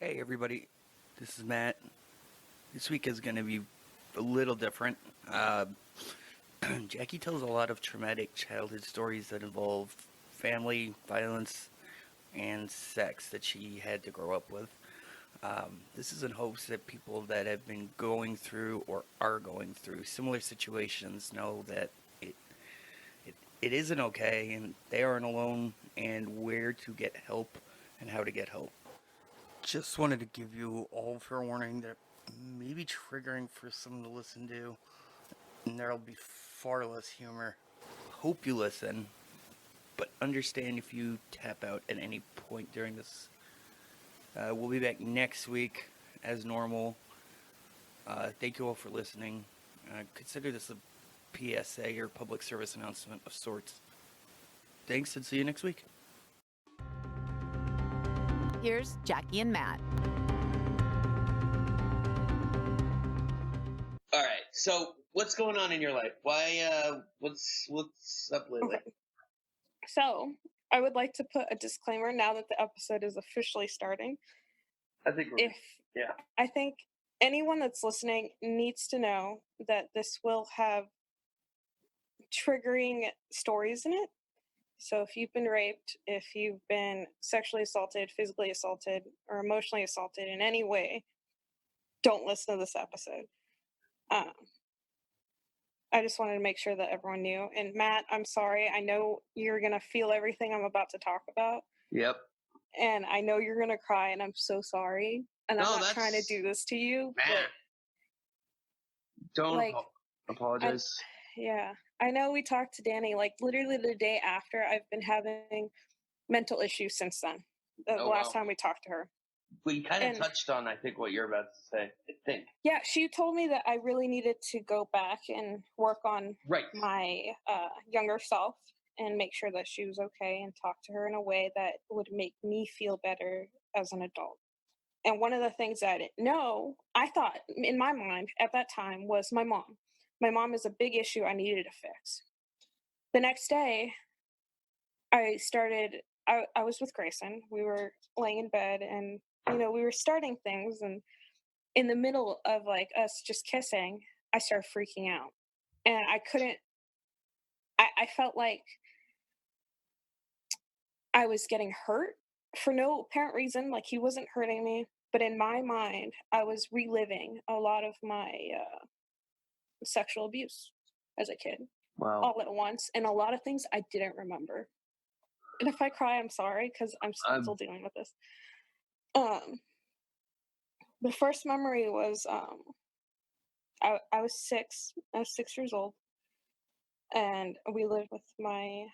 Hey everybody, this is Matt. This week is going to be a little different. Jackie tells a lot of traumatic childhood stories that involve family, violence, and sex that she had to grow up with. This is in hopes that people that have been going through or are going through similar situations know that it isn't okay and they aren't alone and where to get help and how to get help. Just wanted to give you all fair warning that may be triggering for someone to listen to, and there'll be far less humor. Hope you listen, but understand if you tap out at any point during this. We'll be back next week as normal. Thank you all for listening. Consider this a PSA or public service announcement of sorts. Thanks, and see you next week. Here's Jackie and Matt. All right. So, what's going on in your life? Why? What's up lately? Okay. So, I would like to put a disclaimer now that the episode is officially starting. I think I think anyone that's listening needs to know that this will have triggering stories in it. So if you've been raped, if you've been sexually assaulted, physically assaulted, or emotionally assaulted in any way, don't listen to this episode. I just wanted to make sure that everyone knew. And Matt, I'm sorry. I know you're going to feel everything I'm about to talk about. Yep. And I know you're going to cry, and I'm so sorry. And I'm not trying to do this to you. Don't apologize. Yeah. I know we talked to Danny, like, literally the day after. I've been having mental issues since then. The last time we talked to her. We kind of touched on, I think, what you're about to say. I think. Yeah, she told me that I really needed to go back and work on my younger self and make sure that she was okay and talk to her in a way that would make me feel better as an adult. And one of the things that I thought in my mind at that time was my mom. My mom is a big issue I needed to fix. The next day, I was with Grayson. We were laying in bed and, we were starting things. And in the middle of like us just kissing, I started freaking out. And I felt like I was getting hurt for no apparent reason. Like he wasn't hurting me. But in my mind, I was reliving a lot of my sexual abuse as a kid. Wow. All at once. And a lot of things I didn't remember. And if I cry, I'm sorry, because I'm still dealing with this. The first memory was I was 6. I was 6 years old. And we lived with my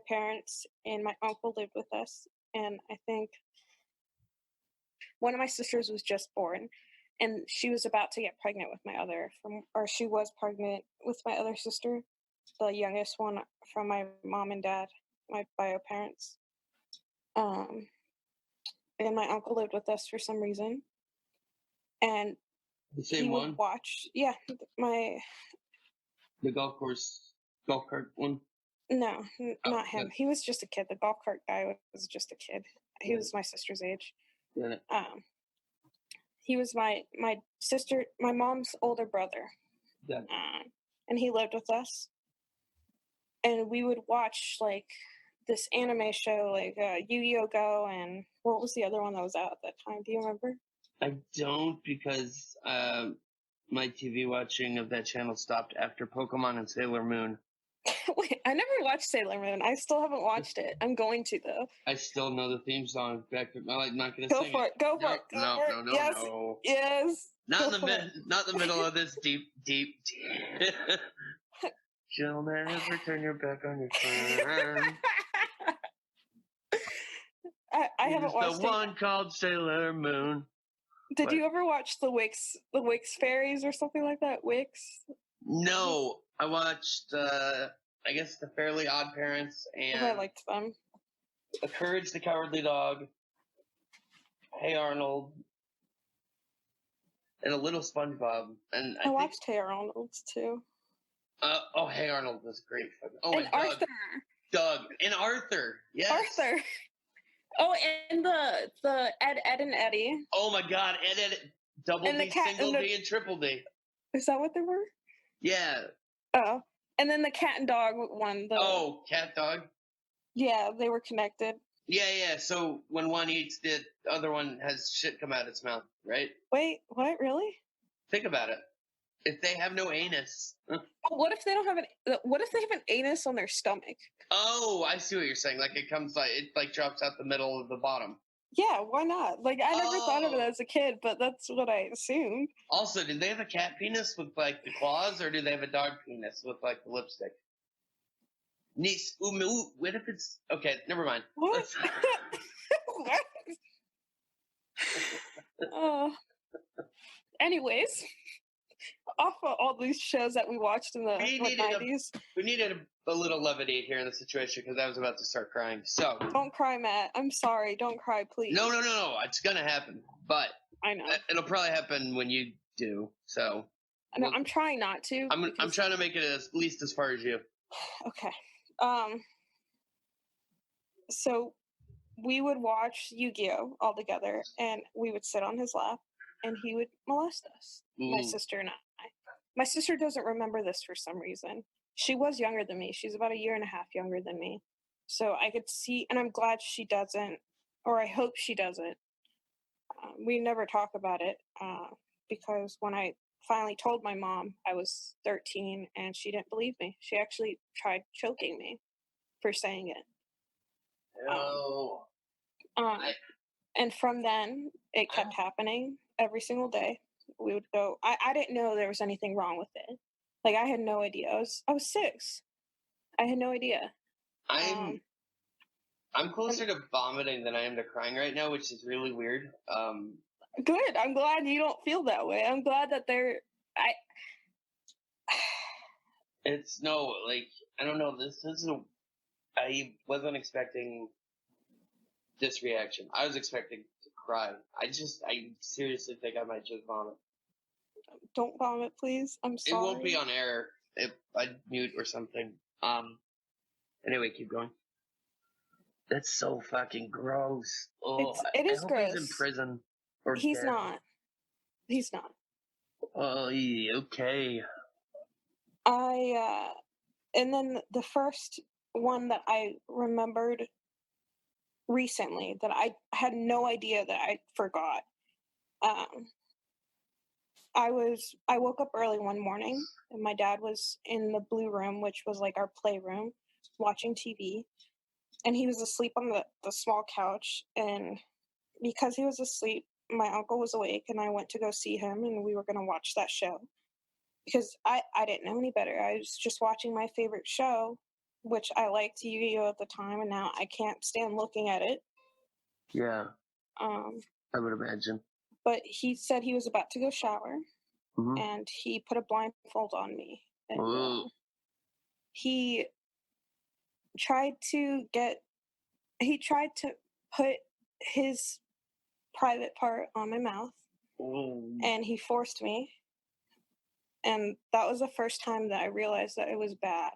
parents, and my uncle lived with us. And I think one of my sisters was just born, and she was about to get pregnant with she was pregnant with my other sister, the youngest one from my mom and dad, my bio parents. And my uncle lived with us for some reason. And the same one? Would watch, the golf cart one? No, not him. He was just a kid. The golf cart guy was just a kid. He was my sister's age. Yeah. He was my sister, my mom's older brother. Yeah. And he lived with us. And we would watch like this anime show, like Yu-Gi-Oh! Go, and what was the other one that was out at that time? Do you remember? I don't, because my TV watching of that channel stopped after Pokemon and Sailor Moon. Wait, I never watched Sailor Moon. I still haven't watched it. I'm going to, though. I still know the theme song. I'm not going to sing it. Go for it. No. Yes. Not in the middle of this deep. She'll never turn your back on your friend. I haven't watched the one called Sailor Moon. Did you ever watch the Wix Fairies or something like that? Wix? No, I watched I guess the Fairly Odd Parents and I liked them. The Courage the Cowardly Dog, Hey Arnold, and a little SpongeBob. And I watched Hey Arnold's too. Hey Arnold was great. And Arthur. Doug and Arthur. Yes. Arthur. Oh, and the Ed and Eddie. Oh my God, Ed, double And the D, cat single and D, and triple D. is that what they were? Yeah. Oh, and then the cat and dog one. Oh, cat dog. Yeah, they were connected. Yeah. So when one eats, the other one has shit come out its mouth, right? Wait, what? Really? Think about it. If they have no anus. What if they don't have what if they have an anus on their stomach? Oh, I see what you're saying. Like it comes like it like drops out the middle of the bottom. Yeah, why not? Like I never thought of it Oh. as a kid, but that's what I assumed. Also, did they have a cat penis with like the claws, or do they have a dog penis with like the lipstick? Niece, what if it's okay? Never mind. What? What? Uh, anyways, off of all these shows that we watched in the We what, needed 90s. We needed a little levity here in the situation because I was about to start crying. So Don't cry, Matt. I'm sorry. Don't cry, please. no, it's gonna happen, but I know. it'll probably happen when you do. So No, I'm trying not to. I'm trying to make it at least as far as you. Okay. So we would watch Yu-Gi-Oh all together, and we would sit on his lap, and he would molest us, my Ooh. sister and I. My sister doesn't remember this for some reason. She was younger than me. She's about a year and a half younger than me. So I could see, and I'm glad she doesn't, or I hope she doesn't. We never talk about it because when I finally told my mom I was 13 and she didn't believe me, she actually tried choking me for saying it. Oh. And from then, it kept happening every single day. We would go. I didn't know there was anything wrong with it. Like I had no idea. I was 6. I had no idea. I'm closer to vomiting than I am to crying right now, which is really weird. Good. I'm glad you don't feel that way. I'm glad that It's no, like, I don't know. I wasn't expecting this reaction. I was expecting to cry. I seriously think I might just vomit. Don't vomit, please. I'm sorry. It won't be on air if I mute or something. Anyway, keep going. That's so fucking gross. Oh, It is I hope gross. he's in prison. Or He's dead. not. He's not. Oh, yeah, okay. And then the first one that I remembered recently that I had no idea that I forgot. I woke up early one morning and my dad was in the blue room, which was like our playroom, watching TV, and he was asleep on the small couch. And because he was asleep, my uncle was awake and I went to go see him and we were going to watch that show because I didn't know any better. I was just watching my favorite show, which I liked Yu-Gi-Oh at the time, and now I can't stand looking at it. Yeah. I would imagine. But he said he was about to go shower, and he put a blindfold on me. And he tried to put his private part on my mouth, and he forced me. And that was the first time that I realized that it was bad,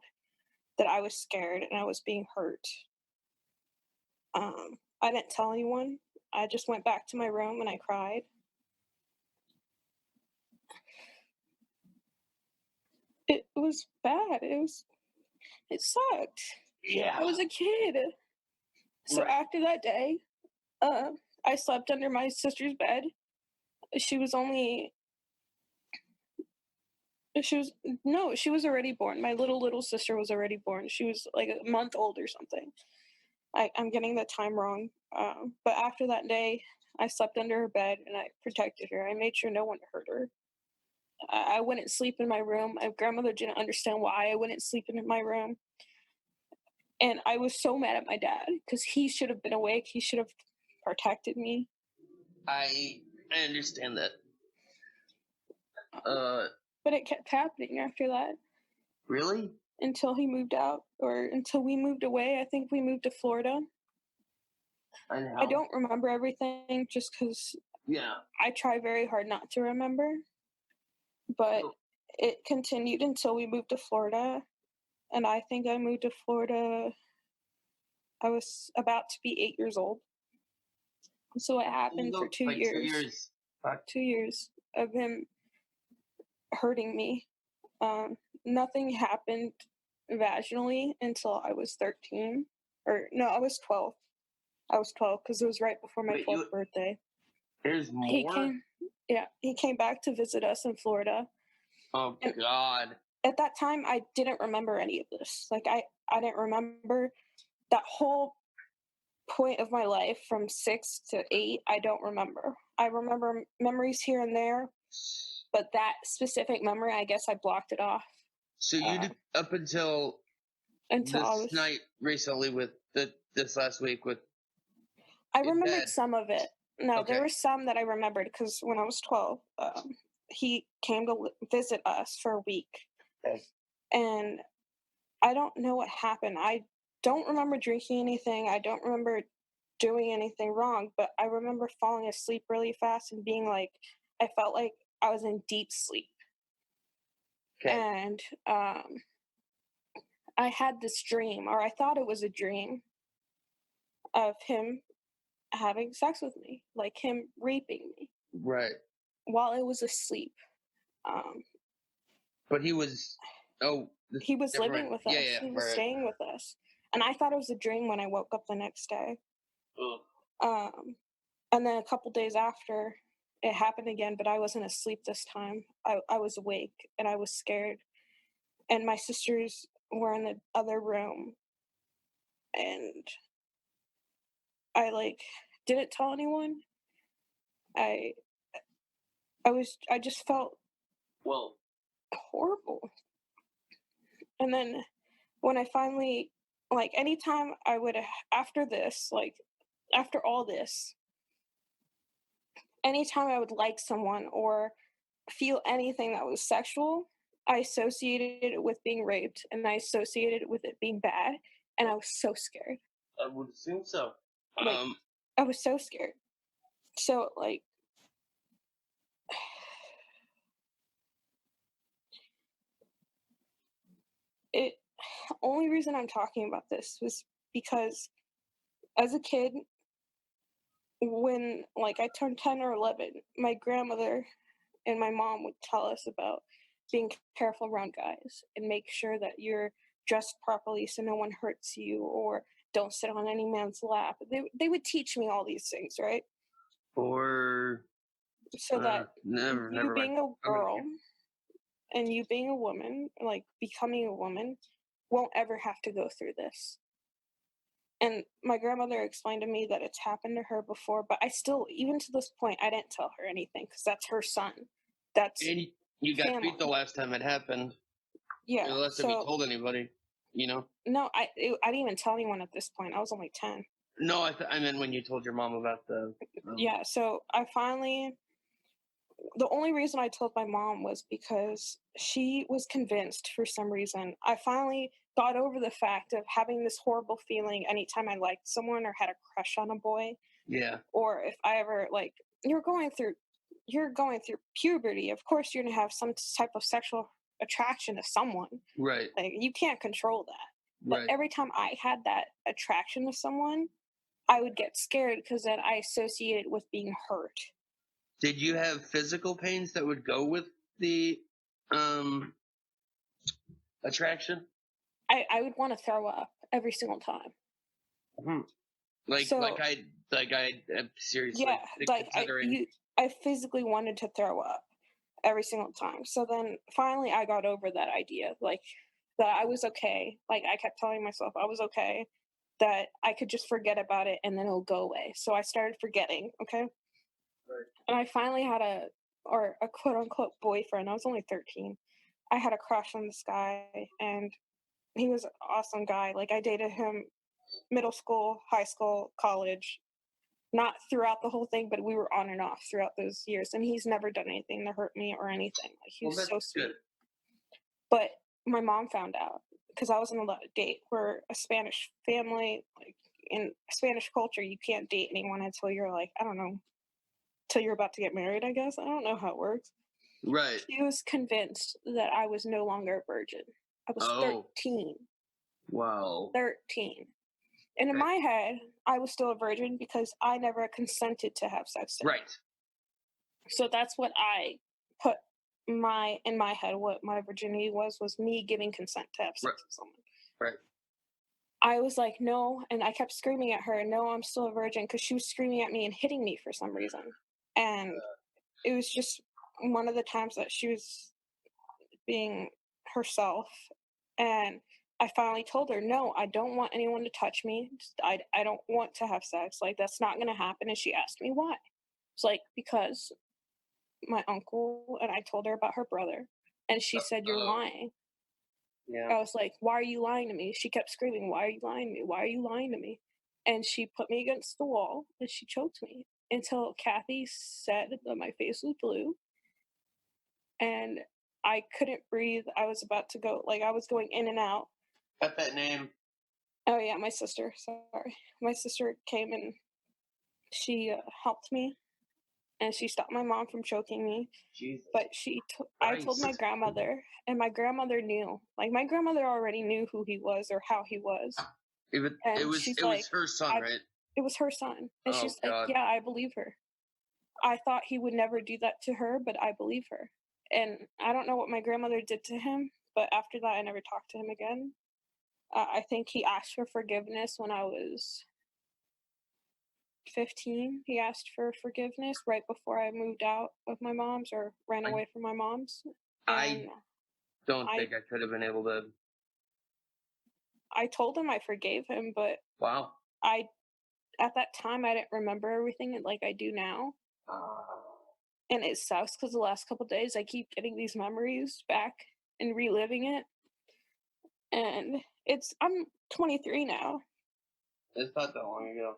that I was scared and I was being hurt. I didn't tell anyone. I just went back to my room and I cried. It was bad. It sucked. Yeah. I was a kid. So after that day, I slept under my sister's bed. She was already born. My little sister was already born. She was like a month old or something. I'm getting the time wrong. But after that day, I slept under her bed and I protected her. I made sure no one hurt her. I wouldn't sleep in my room. My grandmother didn't understand why I wouldn't sleep in my room. And I was so mad at my dad because he should have been awake. He should have protected me. I understand that. But it kept happening after that. Really? Until he moved out, or until we moved away. I think we moved to Florida. I don't remember everything just because I try very hard not to remember. But it continued until we moved to Florida. And I think I moved to Florida, I was about to be 8 years old. So it happened for 2 Like years. 2 years. Fuck. 2 years of him hurting me. Nothing happened vaginally until I was 13. Or, no, I was 12. I was 12 because it was right before my Wait, 12th birthday. There's He more? came back to visit us in Florida. Oh, And God. at that time, I didn't remember any of this. Like, I didn't remember that whole point of my life from 6 to 8. I don't remember. I remember memories here and there, but that specific memory, I guess I blocked it off. So you did up until I was night recently with this last week with I in remembered bed. some of it. No, Okay. there were some that I remembered because when I was 12, he came to visit us for a week. Okay. And I don't know what happened. I don't remember drinking anything. I don't remember doing anything wrong, but I remember falling asleep really fast and being like, I felt like I was in deep sleep. Okay. And I had this dream, or I thought it was a dream, of him having sex with me, like him raping me. Right. While I was asleep. But he was. Oh. He was living with us. Yeah. He was Right. staying with us. And I thought it was a dream when I woke up the next day. Ugh. And then a couple days after, it happened again, but I wasn't asleep this time. I was awake and I was scared. And my sisters were in the other room. And I didn't tell anyone. I just felt horrible. And then when I finally, anytime I would, after this, after all this, anytime I would like someone or feel anything that was sexual, I associated it with being raped and I associated it with it being bad. And I was so scared. I would assume so. I was so scared. So, it, only reason I'm talking about this was because as a kid, when I turned 10 or 11, my grandmother and my mom would tell us about being careful around guys and make sure that you're dressed properly so no one hurts you, or don't sit on any man's lap. They would teach me all these things, right? Or so that never you being mind. a girl and you being a woman, becoming a woman, won't ever have to go through this. And my grandmother explained to me that it's happened to her before, but I still, even to this point, I didn't tell her anything because that's her son. That's And you got family. beat the last time it happened. Yeah. The last time you told anybody, No, I didn't even tell anyone at this point. I was only 10. No, I meant when you told your mom about the. Yeah, so the only reason I told my mom was because she was convinced for some reason. I finally got over the fact of having this horrible feeling anytime I liked someone or had a crush on a boy. Yeah. Or if I ever you're going through puberty. Of course you're going to have some type of sexual attraction to someone. Right. You can't control that. Right. But every time I had that attraction to someone, I would get scared because then I associate it with being hurt. Did you have physical pains that would go with the attraction? I would want to throw up every single time. Seriously. Yeah, I physically wanted to throw up every single time. So then finally I got over that idea, that I was okay. I kept telling myself I was okay, that I could just forget about it and then it'll go away. So I started forgetting, okay? Right. And I finally had a quote unquote boyfriend. I was only 13. I had a crush on this guy and he was an awesome guy. I dated him middle school, high school, college. Not throughout the whole thing, but we were on and off throughout those years. And he's never done anything to hurt me or anything. He was so sweet. Good. But my mom found out because I wasn't allowed to date. We're a Spanish family. In Spanish culture, you can't date anyone until you're I don't know, till you're about to get married, I guess. I don't know how it works. Right. She was convinced that I was no longer a virgin. I was 13. Wow. 13. And in my head, I was still a virgin because I never consented to have sex. Right. So that's what I put in my head. What my virginity was me giving consent to have sex with someone. Right. I was like, no, and I kept screaming at her, no, I'm still a virgin, because she was screaming at me and hitting me for some reason. And it was just one of the times that she was being herself. And I finally told her, no, I don't want anyone to touch me. I don't want to have sex. Like, that's not going to happen. And she asked me why. It's like, because my uncle, and I told her about her brother. And she said, you're lying. Yeah. I was like, why are you lying to me? She kept screaming, why are you lying to me? Why are you lying to me? And she put me against the wall and she choked me until Kathy said that my face was blue. And I couldn't breathe. I was about to go, like, I was going in and out. Got that name. Oh, yeah, my sister. Sorry. My sister came and she helped me. And she stopped my mom from choking me. Jesus. But I told my grandmother, and my grandmother knew. Like, my grandmother already knew who he was or how he was. It was her son, right? It was her son. And she's God. like, yeah, I believe her. I thought he would never do that to her, but I believe her. And I don't know what my grandmother did to him, but after that, I never talked to him again. I think he asked for forgiveness when I was 15. He asked for forgiveness right before I moved out of my mom's or ran away from my mom's. I don't think I could have been able to. I told him I forgave him, but wow. At that time I didn't remember everything like I do now. And it sucks because the last couple days I keep getting these memories back and reliving it. And I'm 23 now. It's not that long ago.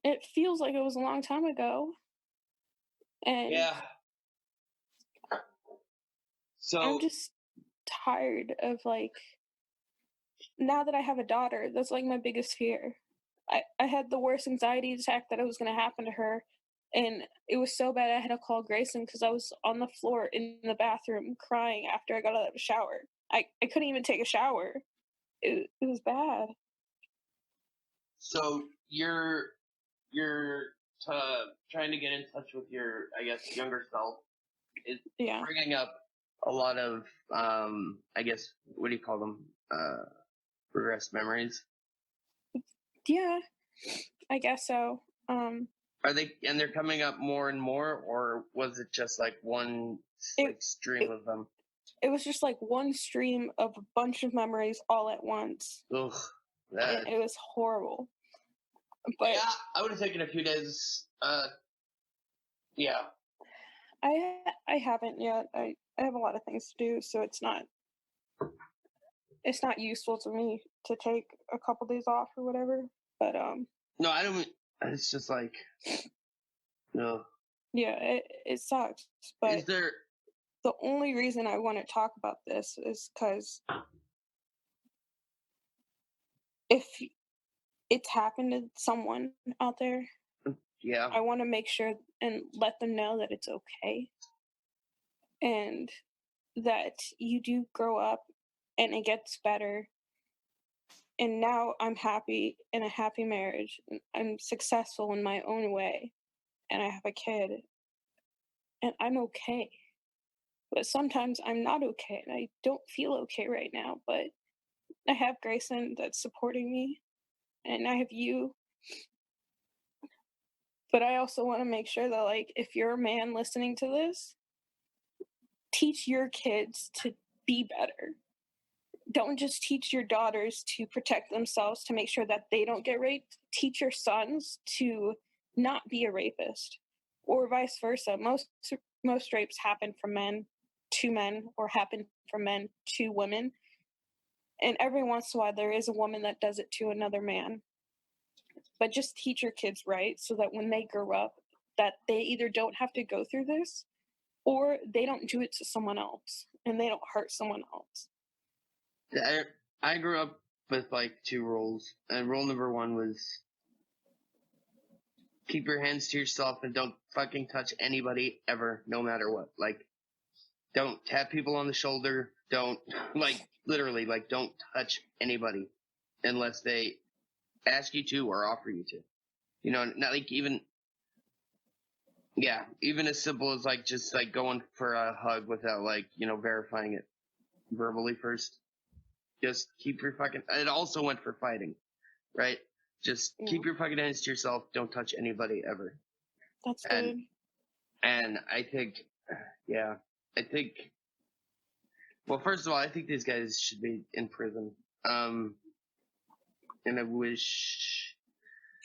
It feels like it was a long time ago. And yeah. So I'm just tired of, like, now that I have a daughter, that's like my biggest fear. I had the worst anxiety attack that it was going to happen to her. And it was so bad I had to call Grayson because I was on the floor in the bathroom crying after I got out of the shower. I couldn't even take a shower. It was bad. So you're trying to get in touch with your, I guess, younger self. Is bringing up a lot of, I guess, what do you call them? Regressed memories. Yeah, I guess so. Are they, and they're coming up more and more, or was it just like one stream of them? It was just like one stream of a bunch of memories all at once. Ugh, it was horrible. But yeah, I would have taken a few days. Yeah. I haven't yet. I have a lot of things to do, so it's not useful to me to take a couple days off or whatever. But no, I don't. It's just like no. Yeah, it sucks. But is there? The only reason I want to talk about this is because if it's happened to someone out there, yeah, I want to make sure and let them know that it's okay, and that you do grow up and it gets better. And now I'm happy in a happy marriage. I'm successful in my own way, and I have a kid, and I'm okay. But sometimes I'm not okay, and I don't feel okay right now. But I have Grayson that's supporting me, and I have you. But I also want to make sure that, like, if you're a man listening to this, teach your kids to be better. Don't just teach your daughters to protect themselves to make sure that they don't get raped. Teach your sons to not be a rapist, or vice versa. Most rapes happen from men to men, or happen from men to women. And every once in a while, there is a woman that does it to another man. But just teach your kids right, so that when they grow up, that they either don't have to go through this, or they don't do it to someone else, and they don't hurt someone else. I grew up with like 2 rules, and rule number 1 was keep your hands to yourself and don't fucking touch anybody ever, no matter what. Like, don't tap people on the shoulder. Don't, like, literally, like, don't touch anybody unless they ask you to or offer you to. You know, not like even as simple as like just like going for a hug without like, you know, verifying it verbally first. Just keep your fucking, it also went for fighting, right? Just keep your fucking hands to yourself. Don't touch anybody ever. That's good. And I think, well, first of all, I think these guys should be in prison. And I wish.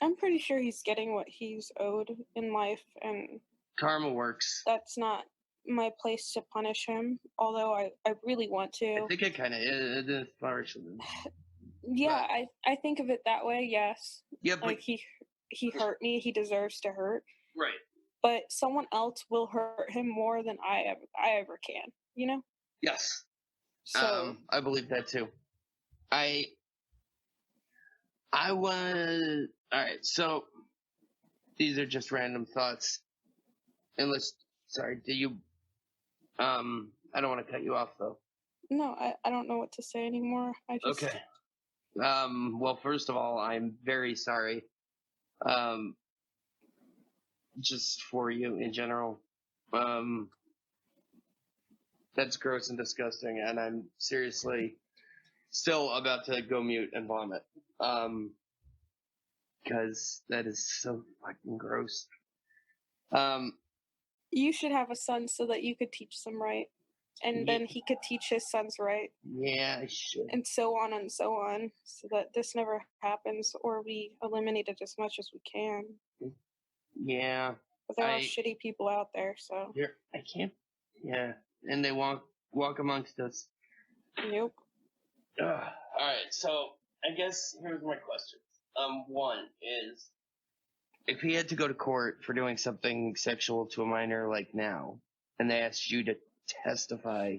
I'm pretty sure he's getting what he's owed in life, and karma works. That's not my place to punish him, although I really want to. I think it kind of is partially. Yeah, I think of it that way, yes. Yeah, but like he hurt me, he deserves to hurt. Right. But someone else will hurt him more than I ever can, you know? Yes. So I believe that too. I want. All right, so these are just random thoughts. Sorry, do you? I don't want to cut you off though. No, I don't know what to say anymore. I just. Okay. Well, first of all, I'm very sorry. Just for you in general. That's gross and disgusting, and I'm seriously still about to go mute and vomit. Because that is so fucking gross. You should have a son so that you could teach them right. And then he could teach his sons right. Yeah, I should. And so on, so that this never happens, or we eliminate it as much as we can. Yeah. But there are shitty people out there, so. I can't. Yeah. And they walk amongst us. Yep. Alright, so I guess here's my question. One is, if he had to go to court for doing something sexual to a minor like now, and they asked you to testify,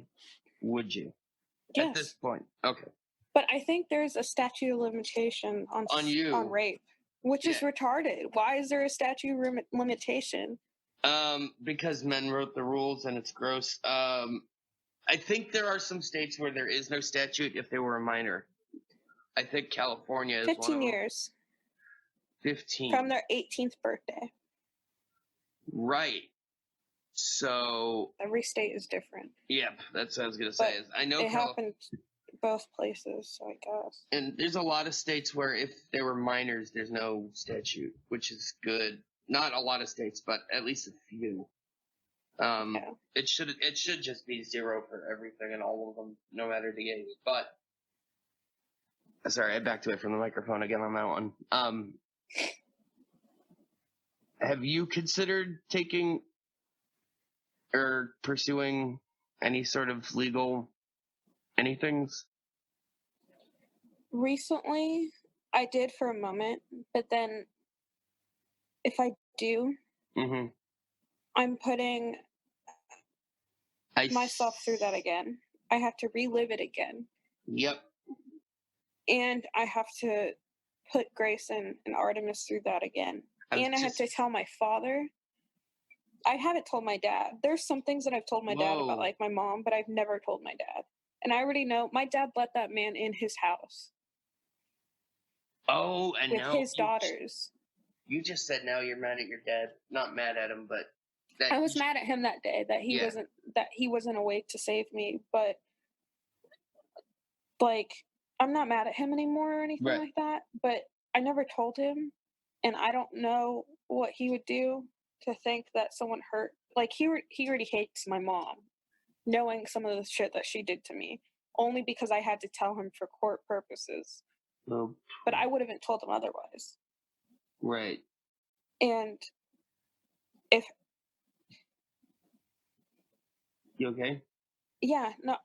would you? Yes. At this point. Okay. But I think there's a statute of limitation on rape, which is retarded. Why is there a statute limitation? Because men wrote the rules and it's gross. I think there are some states where there is no statute if they were a minor. I think California is 15 years. 15. From their 18th birthday. Right. So every state is different. Yep, that's what I was gonna say. I know it happened both places, so I guess. And there's a lot of states where if they were minors, there's no statute, which is good. Not a lot of states, but at least a few. It should just be 0 for everything and all of them, no matter the age. But sorry, I backed away from the microphone again on that one. Have you considered taking or pursuing any sort of legal anythings? Recently, I did for a moment, but then if I do, I'm putting myself through that again. I have to relive it again. Yep. And I have to put Grace and Artemis through that again. And I have to tell my father. I haven't told my dad. There's some things that I've told my dad about, like my mom, but I've never told my dad. And I already know my dad let that man in his house. Oh, and with now his daughters. You just said now you're mad at your dad. Not mad at him, but I was mad at him that day that he wasn't awake to save me. But like, I'm not mad at him anymore or anything like that. But I never told him, and I don't know what he would do to think that someone hurt. Like he already hates my mom, knowing some of the shit that she did to me, only because I had to tell him for court purposes. Oh. But I would have told him otherwise. Right. And if you okay? Yeah, no,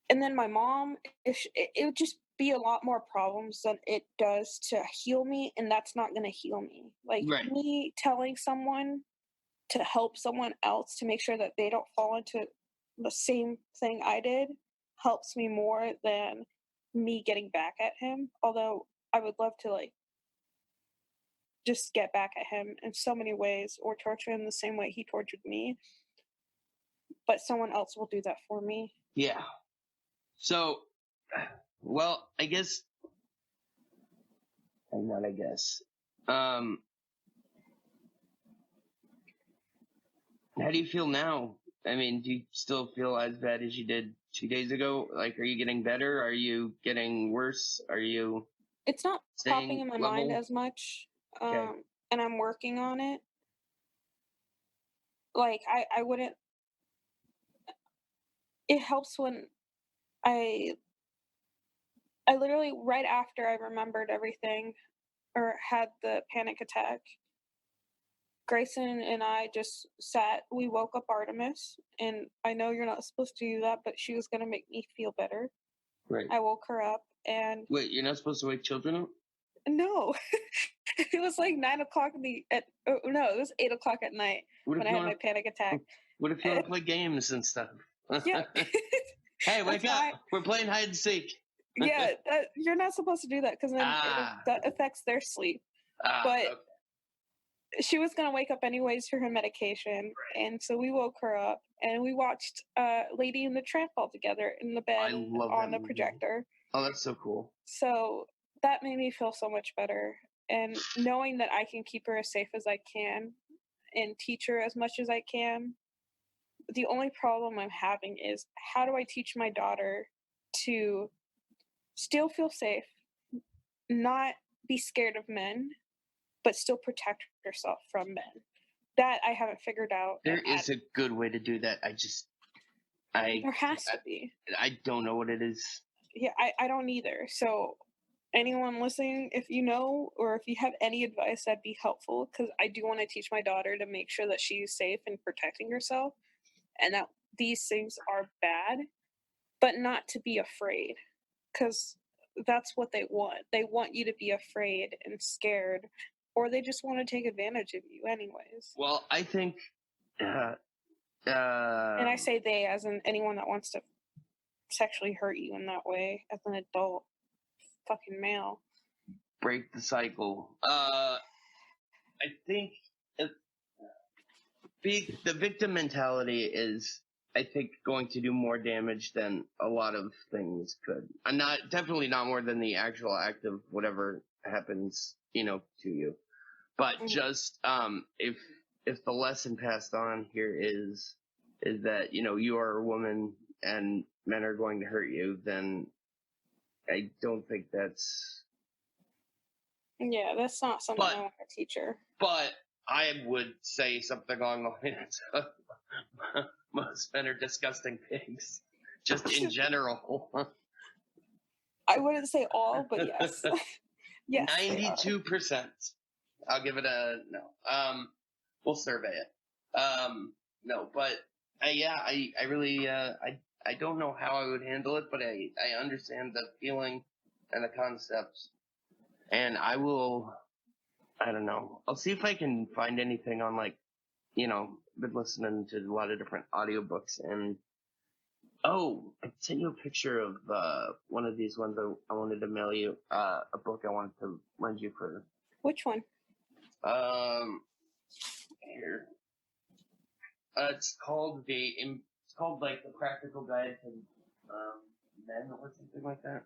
and then my mom, it would just be a lot more problems than it does to heal me, and that's not going to heal me. Like, me telling someone to help someone else to make sure that they don't fall into the same thing I did helps me more than me getting back at him. Although I would love to, like, just get back at him in so many ways or torture him the same way he tortured me. But someone else will do that for me. Yeah. So, well, I guess I'm not, I guess. How do you feel now? I mean, do you still feel as bad as you did 2 days ago? Like, are you getting better? Are you getting worse? Are you It's not popping staying in my mind level? as much, Okay. and I'm working on it. Like, I wouldn't. It helps when I literally right after I remembered everything or had the panic attack, Grayson and I just sat. We woke up Artemis, and I know you're not supposed to do that, but she was gonna make me feel better. Right. I woke her up, and Wait, you're not supposed to wake children up? no, it was like 9 o'clock it was 8 o'clock at night What when if I you had want my panic attack. What if you want to play games and stuff? Yeah, Hey, wake that's up! why. We're playing hide and seek. Yeah, you're not supposed to do that because then Ah, that affects their sleep. But okay. she was gonna wake up anyways for her medication, and so we woke her up and we watched Lady and the Tramp all together in the I bed love on that the movie. projector. Oh, that's so cool. So that made me feel so much better, and knowing that I can keep her as safe as I can and teach her as much as I can. The only problem I'm having is how do I teach my daughter to still feel safe, not be scared of men, but still protect herself from men. That I haven't figured out. There is a good way to do that. There has to be. I don't know what it is. Yeah, I don't either. So anyone listening, if you know or if you have any advice, that'd be helpful because I do want to teach my daughter to make sure that she's safe and protecting herself and that these things are bad, but not to be afraid because that's what they want. They want you to be afraid and scared, or they just want to take advantage of you, anyways. Well, I think. And I say they as in anyone that wants to sexually hurt you in that way as an adult fucking male. Break the cycle. I think the victim mentality is, I think, going to do more damage than a lot of things could. Definitely not more than the actual act of whatever happens, to you. But just if the lesson passed on here is that you are a woman and men are going to hurt you, then I don't think that's. Yeah, that's not something I want to teach her. But I would say something along the lines of most men are disgusting pigs, just in general. I wouldn't say all, but yes. Yes, 92%. I'll give it a no. We'll survey it. No, but I really I don't know how I would handle it, but I understand the feeling and the concepts, and I don't know. I'll see if I can find anything on been listening to a lot of different audiobooks, and I sent you a picture of one of these ones I wanted to mail you, a book I wanted to lend you for. Which one? Here. It's called the Practical Guide to Men or something like that.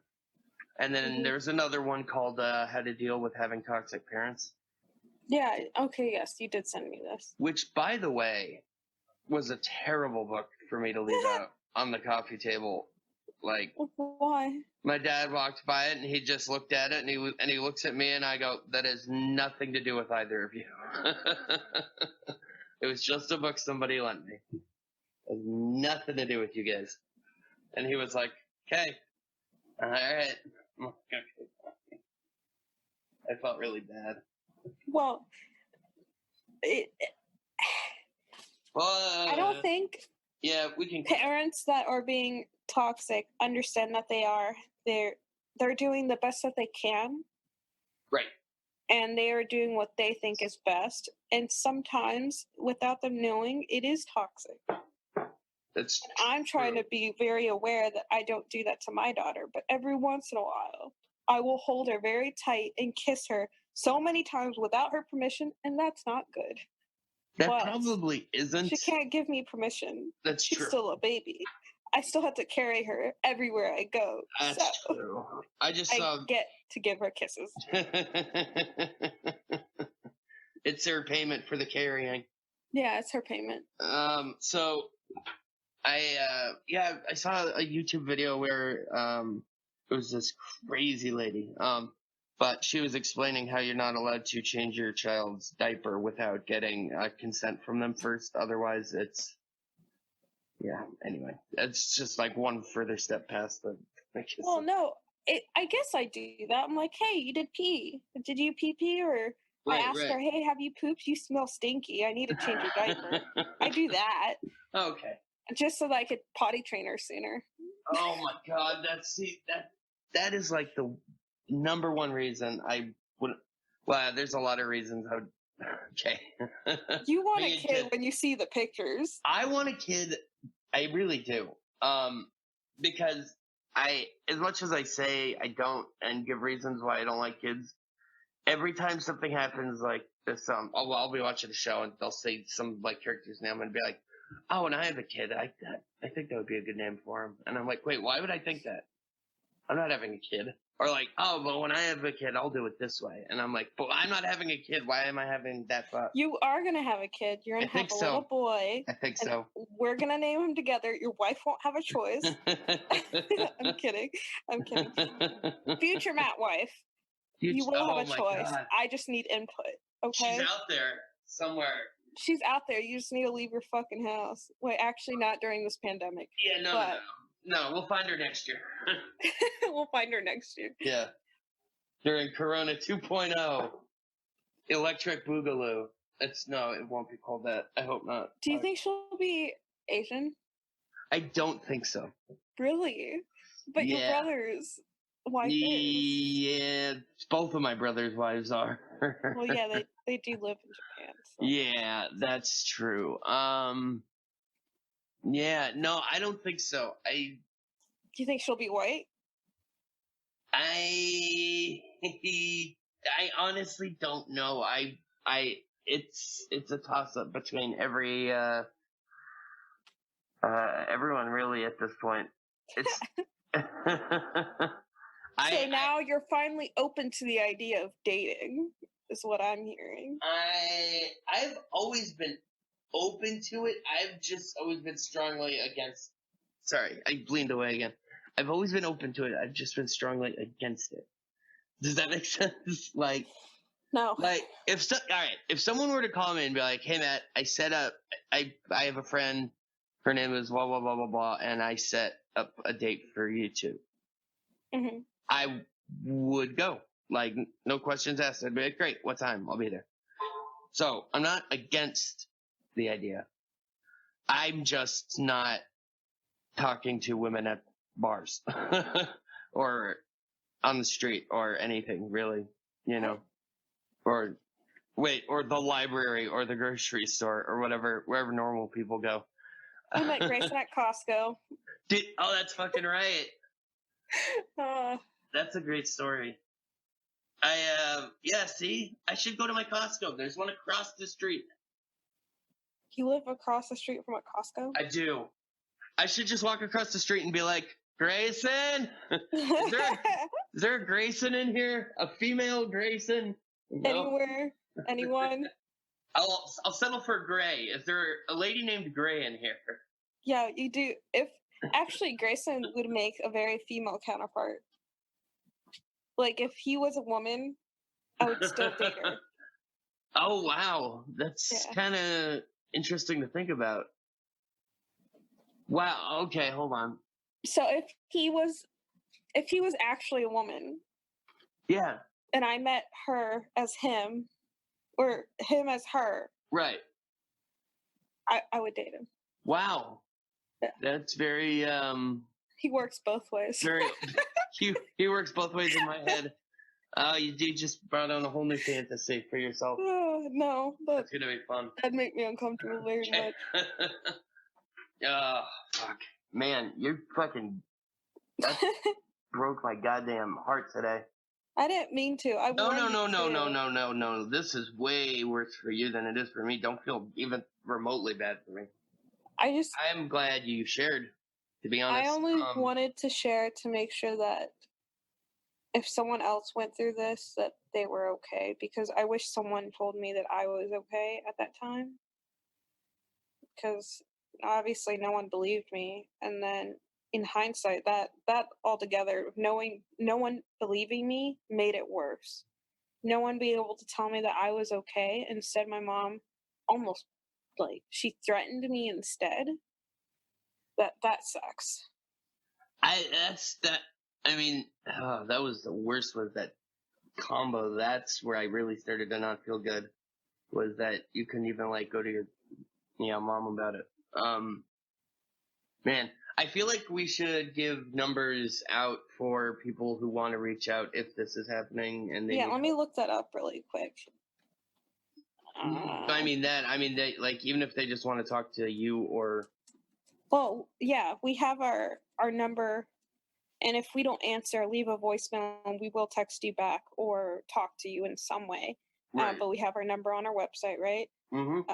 And then there's another one called How to Deal with Having Toxic Parents. Yeah, okay, yes, you did send me this. Which, by the way, was a terrible book for me to leave out on the coffee table. Like, why? My dad walked by it and he just looked at it and he looks at me and I go, that has nothing to do with either of you. It was just a book somebody lent me. It has nothing to do with you guys. And he was like, okay, all right. I felt really bad. Well, I don't think we can. Parents that are being toxic understand that they're doing the best that they can. Right. And they are doing what they think is best. And sometimes, without them knowing, it is toxic. That's I'm trying to be very aware that I don't do that to my daughter, but every once in a while, I will hold her very tight and kiss her so many times without her permission, and that's not good. That probably isn't. She can't give me permission. That's She's true. Still a baby. I still have to carry her everywhere I go. That's so true. I get to give her kisses. It's her payment for the carrying. Yeah, it's her payment. So I saw a YouTube video where it was this crazy lady. But she was explaining how you're not allowed to change your child's diaper without getting consent from them first. Otherwise, anyway, it's just like one further step past the. Well, no, I guess I do that. I'm like, hey, you did pee. Did you pee? Or I ask her, hey, have you pooped? You smell stinky. I need to change your diaper. I do that. Okay. Just so that I could potty train her sooner. Oh my God, that is like the number one reason I would. Well, there's a lot of reasons I would. Okay. You want a kid when you see the pictures. I want a kid. I really do. Because as much as I say I don't and give reasons why I don't like kids, every time something happens like this, I'll be watching a show and they'll say some like character's name and be like, oh, when I have a kid, I think that would be a good name for him. And I'm like, wait, why would I think that? I'm not having a kid. Or like, oh, but when I have a kid, I'll do it this way. And I'm like, but I'm not having a kid. Why am I having that thought? You are going to have a kid. You're going to have a little boy. I think so. We're going to name him together. Your wife won't have a choice. I'm kidding. Future Matt wife. You will have a choice. God. I just need input. Okay? She's out there somewhere. She's out there. You just need to leave your fucking house. Wait, actually not during this pandemic. Yeah, no, we'll find her next year. We'll find her next year. Yeah. During Corona 2.0. Electric Boogaloo. It won't be called that. I hope not. Do you think she'll be Asian? I don't think so. Really? But your brother's wife is. Yeah, both of my brother's wives are. Well, yeah, they do live in Japan. So. Yeah, that's true. Yeah, no, I don't think so. Do you think she'll be white? I honestly don't know. It's a toss up between everyone really at this point. It's So now you're finally open to the idea of dating, is what I'm hearing. I've always been open to it. I've just always been strongly against. Sorry, I leaned away again. I've always been open to it. I've just been strongly against it. Does that make sense? Like, no. Like, all right, if someone were to call me and be like, hey, Matt, I have a friend, her name is blah, blah, blah, blah, blah, and I set up a date for you two. Mm-hmm. I would go. Like, no questions asked. I'd be like, great, what time? I'll be there. So, I'm not against the idea. I'm just not talking to women at bars or on the street or anything, really, or the library or the grocery store or whatever, wherever normal people go. I met Grayson at Costco. Oh, that's fucking right. That's a great story. See, I should go to my Costco. There's one across the street. You live across the street from a Costco? I do. I should just walk across the street and be like, Grayson? Is there a Grayson in here? A female Grayson? No. Anywhere? Anyone? I'll settle for Gray. Is there a lady named Gray in here? Yeah, you do. Actually, Grayson would make a very female counterpart. Like, if he was a woman, I would still date her. Oh, wow. That's kind of interesting to think about. Wow. Okay, hold on. So if he was actually a woman. Yeah. And I met her as him, or him as her. Right. I would date him. Wow. Yeah. That's very, He works both ways. Very, he works both ways in my head. You just brought on a whole new fantasy for yourself. No, but that's gonna be fun. That'd make me uncomfortable very much. Oh, fuck. Man, you fucking broke my goddamn heart today. I didn't mean to. No. This is way worse for you than it is for me. Don't feel even remotely bad for me. I'm glad you shared. to be honest. I only wanted to share to make sure that if someone else went through this, that they were okay, because I wish someone told me that I was okay at that time, because obviously no one believed me. And then in hindsight, that altogether, knowing no one believing me made it worse. No one being able to tell me that I was okay. Instead, my mom almost, like, she threatened me instead. That sucks. That was the worst, was that combo. That's where I really started to not feel good, was that you couldn't even, like, go to your mom about it. Man, I feel like we should give numbers out for people who want to reach out if this is happening. And let me look that up really quick. They, like, even if they just want to talk to you or... Well, yeah, we have our number, and if we don't answer, leave a voicemail, and we will text you back or talk to you in some way. Right. But we have our number on our website, right? Mm-hmm.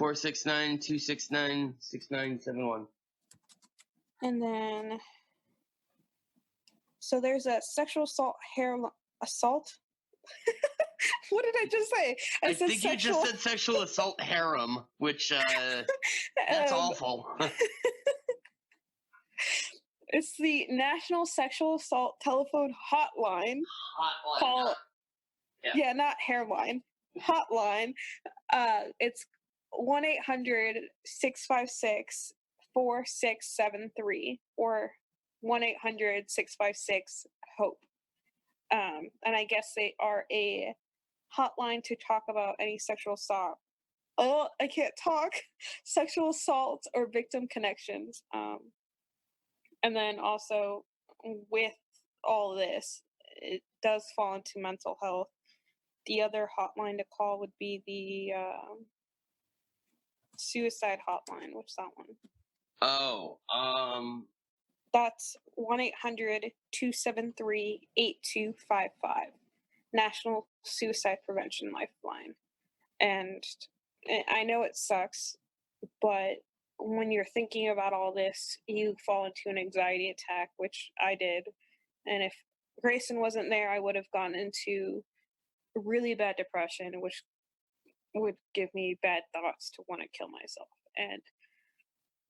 469-269-6971. And then, so there's a sexual assault. What did I just say? I think you just said sexual assault harem, which, that's awful. It's the National Sexual Assault Telephone Hotline. Hotline. Not hairline. Hotline. It's 1-800-656-4673 or 1-800-656-HOPE. And I guess they are a hotline to talk about any sexual assault. Oh, I can't talk. Sexual assault or victim connections. And then also, with all this, it does fall into mental health. The other hotline to call would be the suicide hotline. What's that one? Oh, That's 1-800-273-8255. National Suicide Prevention Lifeline. And I know it sucks, but when you're thinking about all this, you fall into an anxiety attack, which I did. And if Grayson wasn't there, I would have gone into really bad depression, which would give me bad thoughts to want to kill myself. And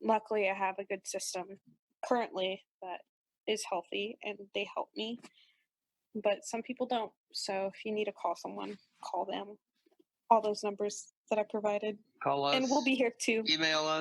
luckily, I have a good system currently that is healthy, and they help me. But some people don't. So if you need to call someone, call them. All those numbers that I provided. Call us. And we'll be here too. Email us.